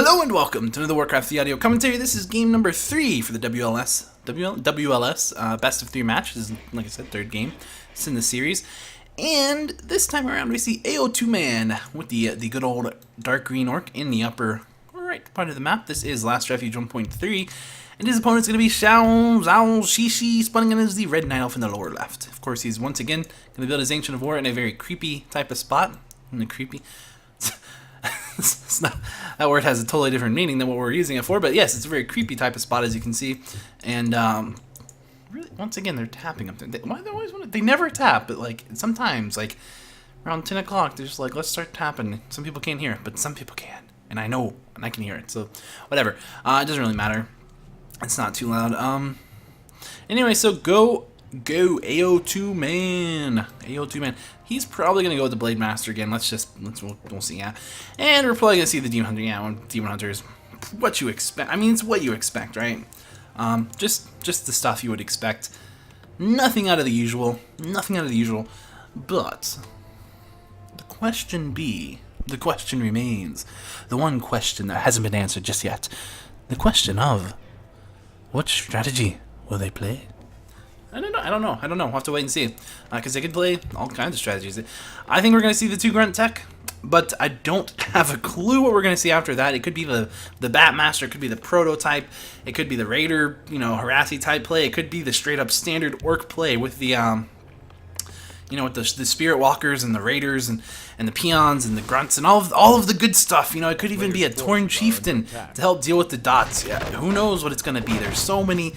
Hello and welcome to another Warcraft the Audio Commentary. This is game number 3 for the WLS best of 3 match. This is, like I said, third game. It's in the series. And this time around we see aotuman with the good old dark green orc in the upper right part of the map. This is Last Refuge 1.3. And his opponent's going to be China Zhouxixi, spawning in as the red Night Elf in the lower left. Of course, he's once again going to build his Ancient of War in a very creepy type of spot. It's not, that word has a totally different meaning than what we're using it for, but yes, it's a very creepy type of spot, as you can see. And really, once again, they're tapping up there. Why they always want to? They never tap, but like sometimes, like around 10 o'clock, they're just like, let's start tapping. Some people can't hear it, but some people can, and I know, and I can hear it. So whatever, it doesn't really matter. It's not too loud. Anyway, so go aotuman. He's probably gonna go with the Blade Master again. We'll see, yeah. And we're probably gonna see the Demon Hunter. Yeah, Demon Hunter is what you expect. I mean, it's what you expect, right? Just the stuff you would expect. Nothing out of the usual. Nothing out of the usual. But the question remains. The one question that hasn't been answered just yet. The question of what strategy will they play? I don't know. We'll have to wait and see. Because they could play all kinds of strategies. I think we're going to see the 2 grunt tech, but I don't have a clue what we're going to see after that. It could be the Bat Master, it could be the prototype, it could be the Raider, Harassy type play, it could be the straight up standard orc play with the with the Spirit Walkers and the Raiders and the Peons and the Grunts and all of the good stuff. It could even be a Torn Chieftain to help deal with the dots. Yeah, who knows what it's going to be. There's so many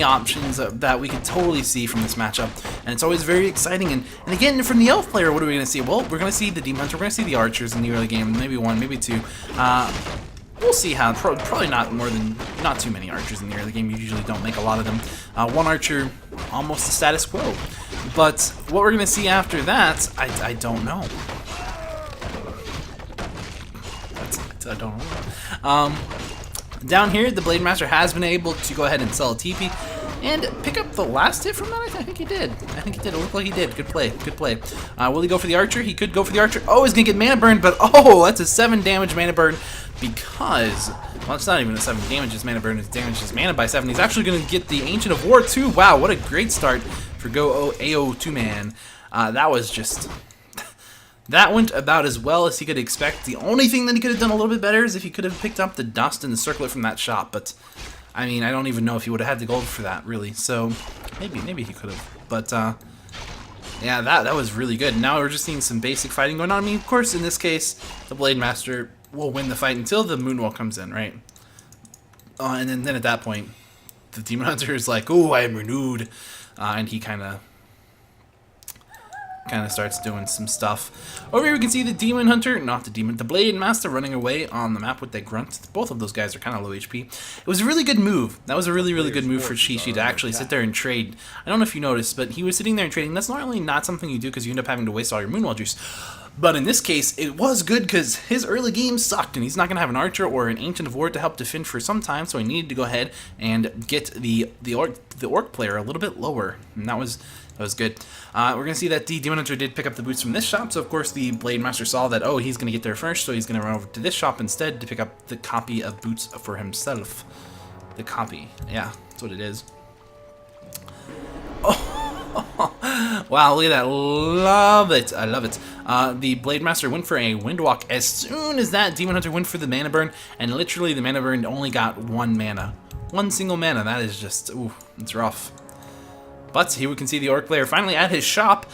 options that we could totally see from this matchup, and it's always very exciting. And again, from the Elf player, what are we going to see? Well, we're going to see the Demon Hunter, we're going to see the Archers in the early game, maybe 1, maybe 2. We'll see how. Probably not too many Archers in the early game. You usually don't make a lot of them. 1 Archer, almost the status quo. But what we're going to see after that, I don't know. I don't know. Down here, the Blade Master has been able to go ahead and sell a TP and pick up the last hit from that. I think he did. It looked like he did. Good play. Will he go for the Archer? He could go for the Archer. Oh, he's going to get mana burn, but oh, that's a 7 damage mana burn because, well, it's not even a 7 damage. His mana burn is damage his mana by 7. He's actually going to get the Ancient of War too. Wow, what a great start for aotuman. That was just... That went about as well as he could expect. The only thing that he could have done a little bit better is if he could have picked up the dust and the circlet from that shot. But, I mean, I don't even know if he would have had the gold for that, really. So, maybe he could have. But, yeah, that was really good. Now we're just seeing some basic fighting going on. I mean, of course, in this case, the Blade Master will win the fight until the Moonwell comes in, right? And then at that point, the Demon Hunter is like, "Oh, I am renewed," and he kind of starts doing some stuff. Over here we can see the Demon Hunter, the Blade Master running away on the map with that grunt. Both of those guys are kind of low HP. It was a really good move. That was a really good move for Zhouxixi to actually sit there and trade. I don't know if you noticed, but he was sitting there and trading. That's normally not something you do because you end up having to waste all your Moonwell juice. But in this case, it was good because his early game sucked, and he's not going to have an Archer or an Ancient of War to help defend for some time, so he needed to go ahead and get the Orc player a little bit lower, and that was good. We're going to see that the Demon Hunter did pick up the boots from this shop, so of course the Blade Master saw that, oh, he's going to get there first, so he's going to run over to this shop instead to pick up the copy of boots for himself. The copy. Yeah, that's what it is. Oh, wow, look at that. Love it. I love it. The Blade Master went for a Windwalk as soon as that Demon Hunter went for the mana burn, and literally the mana burn only got 1 mana. 1 single mana. That is just, ooh, it's rough. But here we can see the Orc player finally at his shop.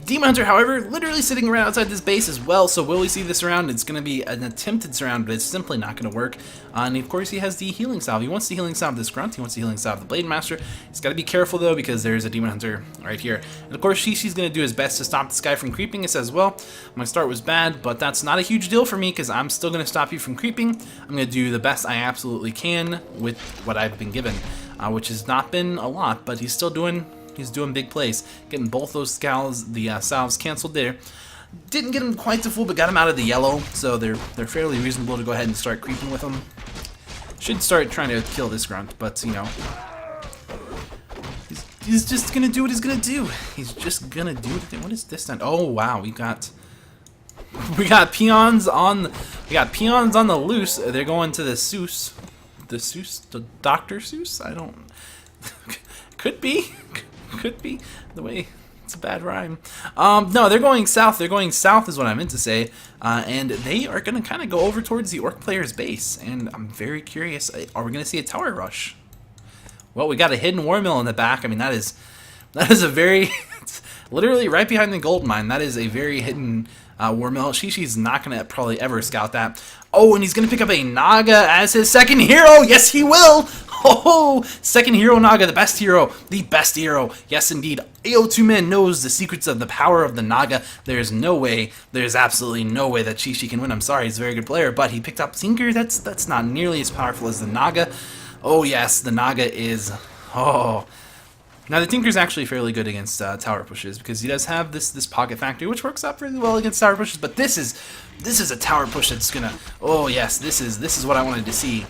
Demon Hunter, however, literally sitting right outside this base as well, so will we see this round? It's going to be an attempted surround, but it's simply not going to work. And of course he has the Healing Salve. He wants the Healing Salve this grunt, he wants the Healing Salve the Blade Master. He's got to be careful though, because there's a Demon Hunter right here. And of course Zhouxixi's going to do his best to stop this guy from creeping. It says, well, my start was bad, but that's not a huge deal for me, because I'm still going to stop you from creeping. I'm going to do the best I absolutely can with what I've been given, which has not been a lot, but he's still doing... He's doing big plays, getting both those salves canceled there. Didn't get him quite to full, but got him out of the yellow, so they're fairly reasonable to go ahead and start creeping with him. Should start trying to kill this grunt, but he's just gonna do what he's gonna do. He's just gonna do it. What is this then? Oh wow, we got peons on We got peons on the loose. They're going to the Seuss. The Dr. Seuss? I don't... Could be. Could be. The way... It's a bad rhyme. No, they're going south. They're going south is what I meant to say. And they are going to kind of go over towards the orc player's base. And I'm very curious. Are we going to see a tower rush? Well, we got a hidden war mill in the back. I mean, that is a very... It's literally right behind the gold mine. That is a very hidden war mill. Zhouxixi's not going to probably ever scout that. Oh, and he's going to pick up a Naga as his second hero. Yes, he will. Oh, second hero Naga, the best hero. The best hero. Yes, indeed. aotuman knows the secrets of the power of the Naga. There's no way, there's absolutely no way that Zhouxixi can win. I'm sorry, he's a very good player, but he picked up Tinker. That's not nearly as powerful as the Naga. Oh, yes, the Naga is... Oh... Now, the Tinker's actually fairly good against tower pushes because he does have this pocket factory, which works out really well against tower pushes. But this is a tower push that's gonna. Oh yes, this is what I wanted to see,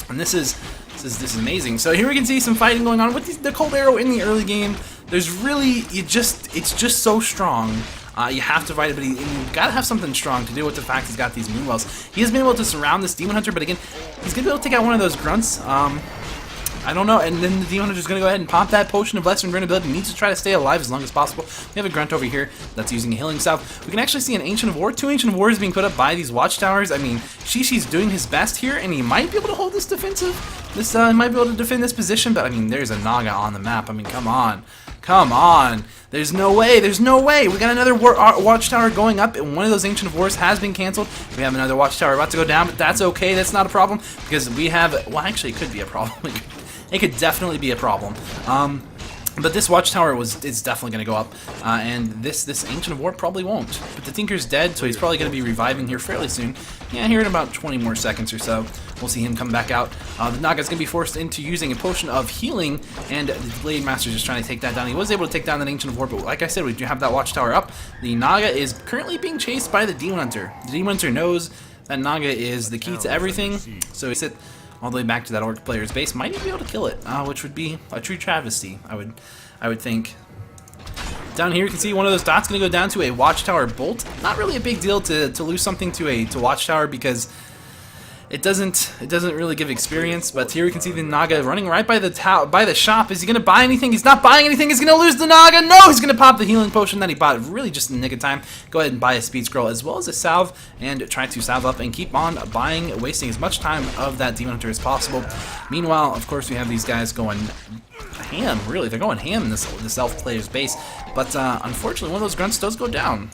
and this is amazing. So here we can see some fighting going on with the cold arrow in the early game. There's really it's just so strong. You have to fight it, but you gotta have something strong to deal with the fact he's got these moonwells. He has been able to surround this demon hunter, but again, he's gonna be able to take out one of those grunts. I don't know, and then the Demon Hunter's going to go ahead and pop that Potion of Lesser Invulnerability. He needs to try to stay alive as long as possible. We have a Grunt over here that's using a Healing Salve. We can actually see an Ancient of War. 2 Ancient of Wars being put up by these Watchtowers. I mean, Zhouxixi's doing his best here, and he might be able to hold this defensive. He might be able to defend this position, but I mean, there's a Naga on the map. I mean, come on. Come on. There's no way. There's no way. We got another Watchtower going up, and one of those Ancient of Wars has been canceled. We have another Watchtower about to go down, but that's okay. That's not a problem, because we have... Well, actually, it could be a problem. It could definitely be a problem. But this Watchtower is definitely going to go up, and this Ancient of War probably won't. But the Tinker's dead, so he's probably going to be reviving here fairly soon. Yeah, here in about 20 more seconds or so, we'll see him come back out. The Naga's going to be forced into using a Potion of Healing, and the Blade Master's just trying to take that down. He was able to take down that Ancient of War, but like I said, we do have that Watchtower up. The Naga is currently being chased by the Demon Hunter. The Demon Hunter knows that Naga is the key to everything, so he's all the way back to that orc player's base. Might even be able to kill it, which would be a true travesty, I would think. Down here you can see one of those dots going to go down to a Watchtower bolt. Not really a big deal to lose something to Watchtower because it doesn't really give experience. But here we can see the Naga running right by the shop. Is he going to buy anything? He's not buying anything. He's going to lose the Naga. No, he's going to pop the healing potion that he bought really just in the nick of time. Go ahead and buy a speed scroll as well as a salve and try to salve up and keep on buying, wasting as much time of that Demon Hunter as possible. Meanwhile, of course, we have these guys going ham. Really, they're going ham in this elf player's base. But unfortunately, one of those grunts does go down.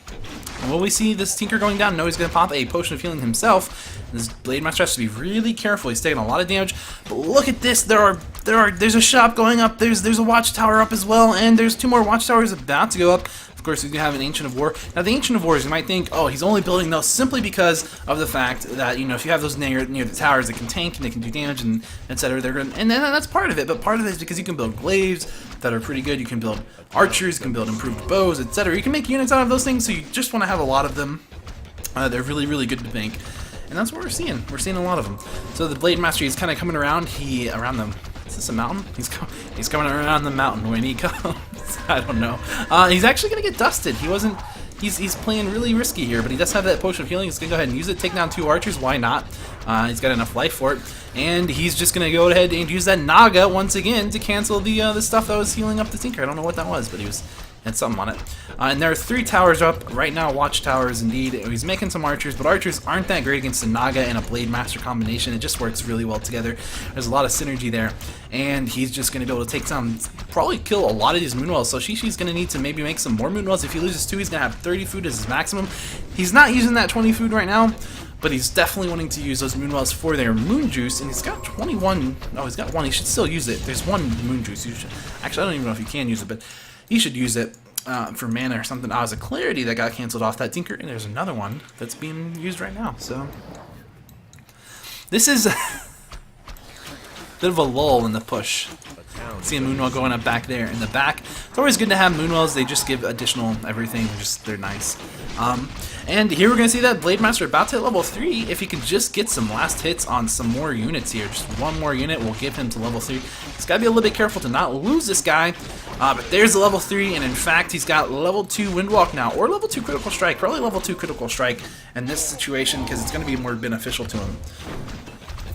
And will we see this Tinker going down? No, he's going to pop a Potion of Healing himself. This Blade Master has to be really careful. He's taking a lot of damage. But look at this. There's a shop going up. There's a Watchtower up as well. And there's 2 more Watchtowers about to go up. Of course, we do have an Ancient of War. Now, the Ancient of Wars, you might think, oh, he's only building those simply because of the fact that, you know, if you have those near the towers, they can tank and they can do damage and etc. And then that's part of it. But part of it is because you can build glaives that are pretty good. You can build archers. You can build improved bows, etc. You can make units out of those things. So you just want to have a lot of them. They're really, really good to make. And that's what we're seeing. We're seeing a lot of them. So the Blade Master is kind of coming around. Around them. Is this a mountain? He's coming around the mountain when he comes. I don't know. He's actually gonna get dusted. He's playing really risky here, but he does have that Potion of Healing. He's gonna go ahead and use it. Take down 2 archers. Why not? He's got enough life for it, and he's just gonna go ahead and use that Naga once again to cancel the stuff that was healing up the Tinker. I don't know what that was, but he had something on it. And there are 3 towers up right now, Watchtowers indeed. He's making some archers, but archers aren't that great against the Naga and a Blade Master combination. It just works really well together. There's a lot of synergy there, and he's just going to be able to take down, probably kill a lot of these Moonwells. So Zhouxixi's going to need to maybe make some more Moonwells. If he loses 2, he's going to have 30 food as his maximum. He's not using that 20 food right now, but he's definitely wanting to use those Moonwells for their Moon Juice, and he's got 21. Oh, he's got 1. He should still use it. There's 1 Moon Juice. Actually, I don't even know if you can use it, but he should use it. For mana or something. It was a Clarity that got canceled off that Tinker, and there's another one that's being used right now. So this is a bit of a lull in the push. See a Moonwell going up back there in the back. It's always good to have Moonwells. They just give additional everything. They're nice. And here we're going to see that Blade Master about to hit level 3. If he can just get some last hits on some more units here. Just 1 more unit will give him to level 3. He's got to be a little bit careful to not lose this guy. But there's a level 3, and in fact, he's got level 2 Windwalk now, or level 2 Critical Strike. Probably level 2 Critical Strike in this situation, because it's going to be more beneficial to him.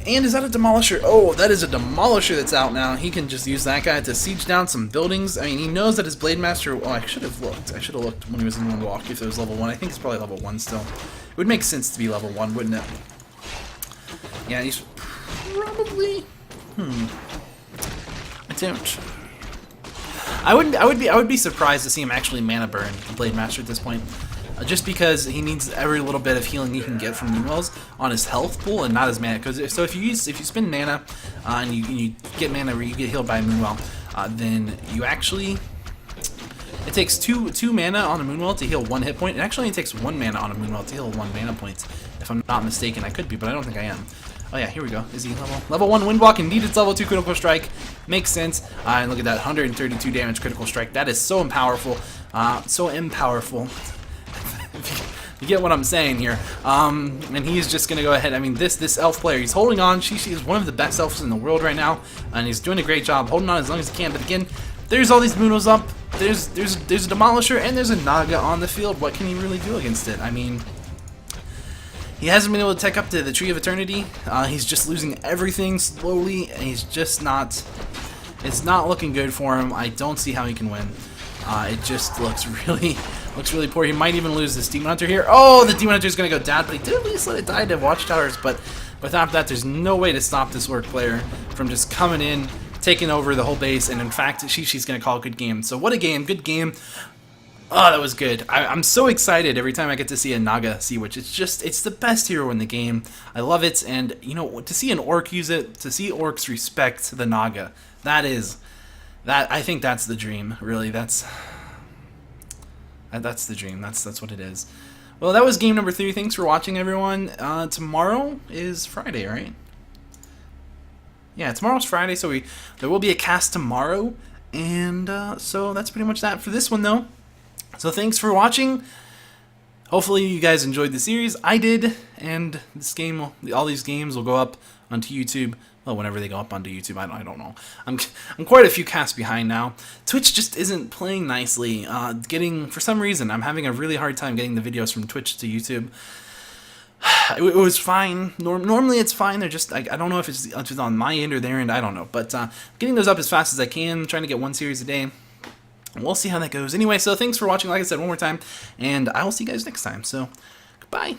And is that a Demolisher? Oh, that is a Demolisher that's out now. He can just use that guy to siege down some buildings. I mean, he knows that his Blade Master... Oh, I should have looked. I should have looked when he was in Windwalk if it was level 1. I think it's probably level 1 still. It would make sense to be level 1, wouldn't it? Yeah, he's probably... I don't... I would be surprised to see him actually mana burn the Blade Master at this point, just because he needs every little bit of healing he can get from Moonwells on his health pool and not his mana. Because if you spend mana and you get mana where you get healed by a Moonwell, then you actually it takes two mana on a Moonwell to heal 1 hit point. It actually only takes 1 mana on a Moonwell to heal 1 mana point, if I'm not mistaken. I could be, but I don't think I am. Oh yeah, here we go. Is he level 1 Windwalk? Indeed, it's level 2 Critical Strike. Makes sense. And look at that, 132 damage Critical Strike. That is so powerful. You get what I'm saying here. And he's just gonna go ahead. I mean, this elf player, he's holding on. Zhouxixi is one of the best elves in the world right now, and he's doing a great job holding on as long as he can. But again, there's all these Moonos up. There's a Demolisher and there's a Naga on the field. What can he really do against it? I mean, he hasn't been able to tech up to the Tree of Eternity. He's just losing everything slowly, and he's just not... It's not looking good for him. I don't see how he can win. It just looks really poor. He might even lose this Demon Hunter here. Oh, the Demon Hunter is going to go down, but he did at least let it die to Watchtowers. But without that, there's no way to stop this Orc player from just coming in, taking over the whole base, and in fact, Zhouxxi's going to call a good game. So what a game. Good game. Oh, that was good. I'm so excited every time I get to see a Naga Sea Witch. It's the best hero in the game. I love it, and, you know, to see an Orc use it, to see Orcs respect the Naga, I think that's the dream, really. That's the dream. That's what it is. Well, that was game number 3. Thanks for watching, everyone. Tomorrow is Friday, right? Yeah, tomorrow's Friday, so there will be a cast tomorrow, and so that's pretty much that for this one, though. So thanks for watching. Hopefully you guys enjoyed the series. I did, and this game, all these games will go up onto YouTube. Well, whenever they go up onto YouTube, I don't know. I'm quite a few casts behind now. Twitch just isn't playing nicely. For some reason, I'm having a really hard time getting the videos from Twitch to YouTube. It was fine. Normally it's fine. They're just, I don't know if it's on my end or their end. I don't know. But getting those up as fast as I can, trying to get 1 series a day. We'll see how that goes. Anyway, so thanks for watching, like I said, one more time, and I will see you guys next time. So, goodbye.